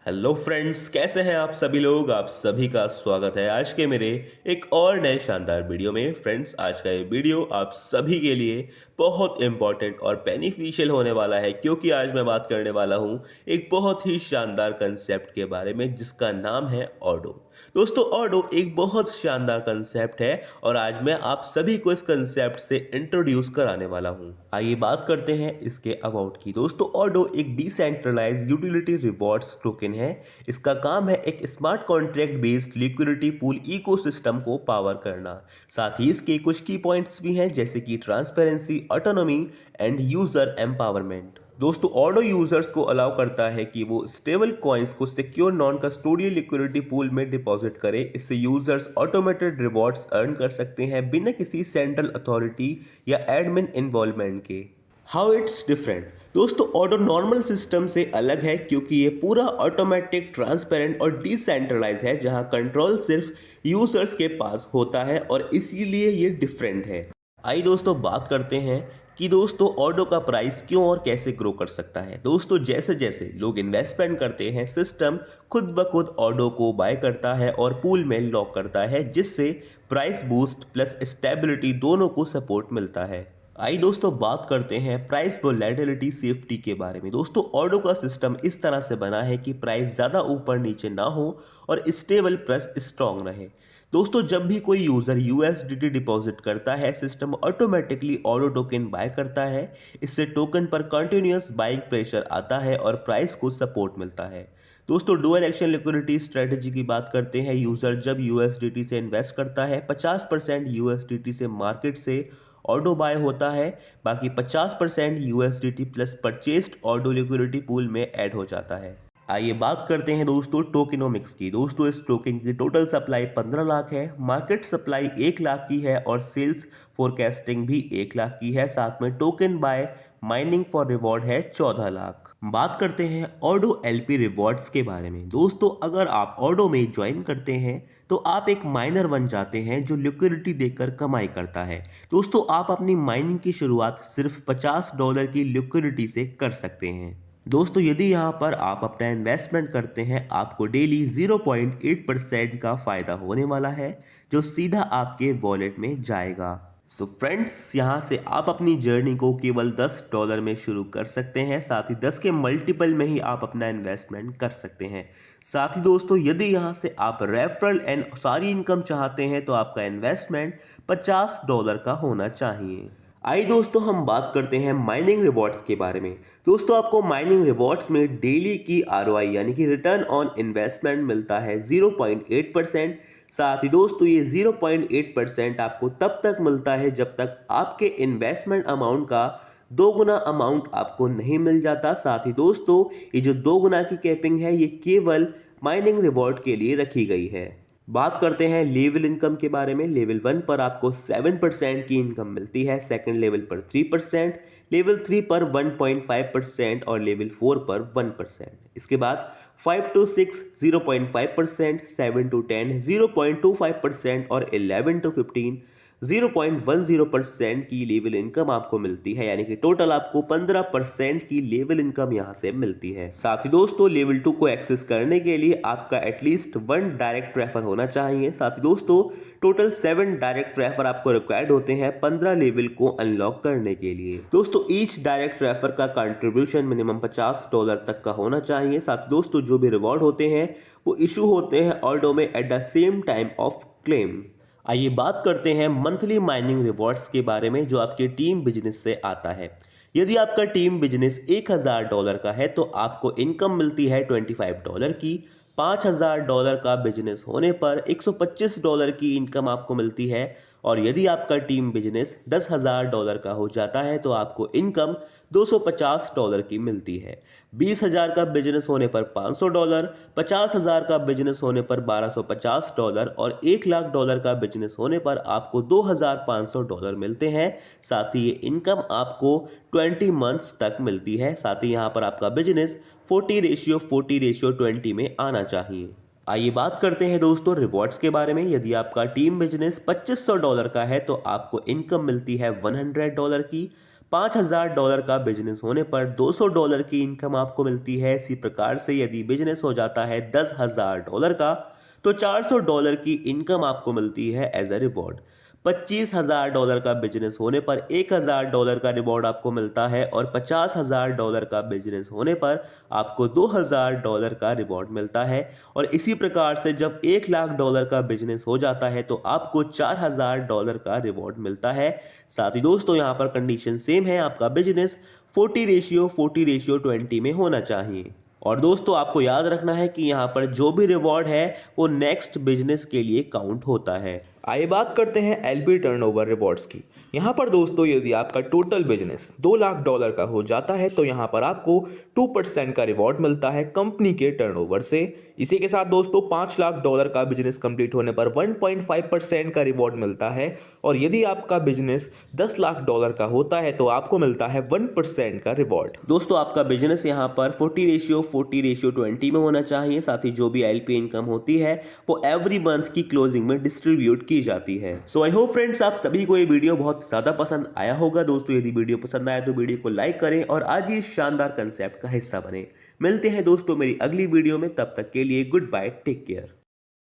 Hello friends, कैसे हैं आप सभी लोग। आप सभी का स्वागत है आज के मेरे एक और नए शानदार वीडियो में। फ्रेंड्स, आज का ये वीडियो आप सभी के लिए बहुत इंपॉर्टेंट और बेनिफिशियल होने वाला है, क्योंकि आज मैं बात करने वाला हूँ एक बहुत ही शानदार कंसेप्ट के बारे में जिसका नाम है ऑडो। दोस्तों, ऑडो एक बहुत शानदार कंसेप्ट है और आज मैं आप सभी को इस कंसेप्ट से इंट्रोड्यूस कराने वाला हूँ। आइए बात करते हैं इसके अबाउट की। दोस्तों, ऑडो एक डिसेंट्रलाइज्ड यूटिलिटी रिवॉर्ड्स टोकन है। इसका काम है एक smart contract based liquidity pool ecosystem को पावर करना। साथ ही इसके कुछ की पॉइंट्स भी हैं, जैसे कि transparency, autonomy and user empowerment. दोस्तों, ऑडो यूजर्स को अलाउ करता है कि वो स्टेबल कॉइन्स को secure non custodial liquidity pool में डिपॉजिट करें। इससे यूजर्स ऑटोमेटेड रिवॉर्ड्स अर्न कर सकते हैं बिना किसी सेंट्रल अथॉरिटी या एडमिन इन्वॉल्वमेंट के। How it's different. दोस्तों, ऑडो नॉर्मल सिस्टम से अलग है क्योंकि ये पूरा ऑटोमेटिक, ट्रांसपेरेंट और डिसेंट्रलाइज है, जहां कंट्रोल सिर्फ यूजर्स के पास होता है और इसीलिए ये डिफरेंट है। आइए दोस्तों बात करते हैं कि दोस्तों ऑडो का प्राइस क्यों और कैसे ग्रो कर सकता है। दोस्तों, जैसे जैसे लोग इन्वेस्टमेंट करते हैं, सिस्टम खुद ब खुद ऑडो को बाय करता है और पूल में लॉक करता है, जिससे प्राइस बूस्ट प्लस स्टेबिलिटी दोनों को सपोर्ट मिलता है। आइए दोस्तों बात करते हैं प्राइस वोलेटिलिटी सेफ्टी के बारे में। दोस्तों, ऑडो का सिस्टम इस तरह से बना है कि प्राइस ज़्यादा ऊपर नीचे ना हो और स्टेबल प्लस स्ट्रांग रहे। दोस्तों, जब भी कोई यूज़र यूएसडीटी डिपॉजिट करता है, system automatically auto token buy करता है। इससे टोकन पर कंटिन्यूस बाइंग प्रेशर आता है और प्राइस को सपोर्ट मिलता है। दोस्तों, डुअल एक्शन लिक्विडिटी स्ट्रेटजी की बात करते हैं। यूज़र जब यूएसडीटी से इन्वेस्ट करता है, 50% यूएसडीटी से मार्केट से ऑडो बाय होता है, बाकी 50% USDT plus purchased auto liquidity pool में ऐड हो जाता है। आइए बात करते हैं दोस्तों टोकेनोमिक्स की। दोस्तों, इस टोकन की टोटल सप्लाई 15 लाख है, मार्केट सप्लाई 1 लाख की है और सेल्स फोरकास्टिंग भी 1 लाख की है। साथ में token buy mining for reward है 14 लाख। बात करते हैं ऑडो एलपी रिवॉर्ड्स के बारे में। दोस्तों, अगर आप ऑडो में ज्वाइन करते हैं तो आप एक माइनर बन जाते हैं जो लिक्विडिटी देकर कमाई करता है। दोस्तों, आप अपनी माइनिंग की शुरुआत सिर्फ $50 की लिक्विडिटी से कर सकते हैं। दोस्तों, यदि यहाँ पर आप अपना इन्वेस्टमेंट करते हैं, आपको डेली 0.8% का फ़ायदा होने वाला है, जो सीधा आपके वॉलेट में जाएगा। सो फ्रेंड्स, यहाँ से आप अपनी जर्नी को केवल $10 में शुरू कर सकते हैं। साथ ही 10 के मल्टीपल में ही आप अपना इन्वेस्टमेंट कर सकते हैं। साथ ही दोस्तों, यदि यहाँ से आप रेफरल एंड सारी इनकम चाहते हैं तो आपका इन्वेस्टमेंट $50 का होना चाहिए। आइए दोस्तों हम बात करते हैं माइनिंग रिवॉर्ड्स के बारे में। दोस्तों, आपको माइनिंग रिवॉर्ड्स में डेली की आरओआई यानी कि रिटर्न ऑन इन्वेस्टमेंट मिलता है 0.8%। साथ ही दोस्तों, ये 0.8% आपको तब तक मिलता है जब तक आपके इन्वेस्टमेंट अमाउंट का 2 गुना अमाउंट आपको नहीं मिल जाता। साथ ही दोस्तों, ये जो 2 गुना की कैपिंग है, ये केवल माइनिंग रिवॉर्ड के लिए रखी गई है। बात करते हैं लेवल इनकम के बारे में। लेवल 1 पर आपको 7% की इनकम मिलती है, सेकंड लेवल पर 3%, लेवल 3 पर 1.5% और लेवल 4 पर 1%। इसके बाद 5 to 6 0.5%, 7 to 10 0.25% और 11 to 15 0.10% की लेवल इनकम आपको मिलती है, यानी कि टोटल आपको 15% की लेवल इनकम यहां से मिलती है। साथ ही दोस्तों, लेवल 2 को एक्सेस करने के लिए आपका एटलीस्ट 1 डायरेक्ट रेफर होना चाहिए। साथ ही दोस्तों, टोटल 7 डायरेक्ट रेफर आपको रिक्वायर्ड होते हैं 15 लेवल को अनलॉक करने के लिए। दोस्तों, ईच डायरेक्ट रेफर का कंट्रीब्यूशन मिनिमम $50 तक का होना चाहिए। साथ ही दोस्तों, जो भी रिवॉर्ड होते हैं वो इशू होते हैं ऑडो में at the same time of claim. आइए बात करते हैं मंथली माइनिंग रिवॉर्ड्स के बारे में, जो आपके टीम बिजनेस से आता है। यदि आपका टीम बिजनेस $1000 का है तो आपको इनकम मिलती है $25 की। $5000 का बिजनेस होने पर $125 की इनकम आपको मिलती है। और यदि आपका टीम बिजनेस $10,000 का हो जाता है तो आपको इनकम $250 की मिलती है। 20,000 का बिजनेस होने पर $500, 50,000 का बिजनेस होने पर $1250 और $1,00,000 का बिजनेस होने पर आपको $2,500 मिलते हैं। साथ ही ये इनकम आपको 20 मंथ्स तक मिलती है। साथ ही यहाँ पर आपका बिजनेस 40:40:20 में आना चाहिए। आइए बात करते हैं दोस्तों रिवॉर्ड्स के बारे में। यदि आपका टीम बिजनेस $2500 का है तो आपको इनकम मिलती है $100 की। $5,000 का बिजनेस होने पर $200 की इनकम आपको मिलती है। इसी प्रकार से यदि बिजनेस हो जाता है $10,000 का तो $400 की इनकम आपको मिलती है एज अ रिवॉर्ड। $25,000 का बिजनेस होने पर $1,000 का रिवॉर्ड आपको मिलता है और $50,000 का बिजनेस होने पर आपको $2,000 का रिवॉर्ड मिलता है। और इसी प्रकार से जब $1,00,000 का बिजनेस हो जाता है तो आपको $4,000 का रिवॉर्ड मिलता है। साथ ही दोस्तों यहाँ पर कंडीशन सेम है, आपका बिजनेस 40:40:20 में होना चाहिए। और दोस्तों आपको याद रखना है कि यहाँ पर जो भी रिवॉर्ड है वो नेक्स्ट बिजनेस के लिए काउंट होता है। आइए बात करते हैं एलपी टर्नओवर रिवॉर्ड्स की। यहाँ पर दोस्तों यदि आपका टोटल बिजनेस $2,00,000 का हो जाता है तो यहाँ पर आपको 2% का रिवॉर्ड मिलता है कंपनी के टर्नओवर से। इसी के साथ दोस्तों $5,00,000 का बिजनेस कंप्लीट होने पर 1.5% का रिवॉर्ड मिलता है। और यदि आपका बिजनेस $10,00,000 का होता है तो आपको मिलता है 1% का रिवॉर्ड। दोस्तों आपका बिजनेस यहाँ पर 40:40:20 में होना चाहिए। साथ ही जो भी एलपी इनकम होती है वो एवरी मंथ की क्लोजिंग में डिस्ट्रीब्यूट की जाती है। सो आई होप फ्रेंड्स आप सभी को ये वीडियो बहुत ज़्यादा पसंद आया होगा। दोस्तों यदि वीडियो पसंद आया तो वीडियो को लाइक करें और आज ही इस शानदार कंसेप्ट का हिस्सा बने। मिलते हैं दोस्तों मेरी अगली वीडियो में, तब तक के लिए गुड बाय, टेक केयर।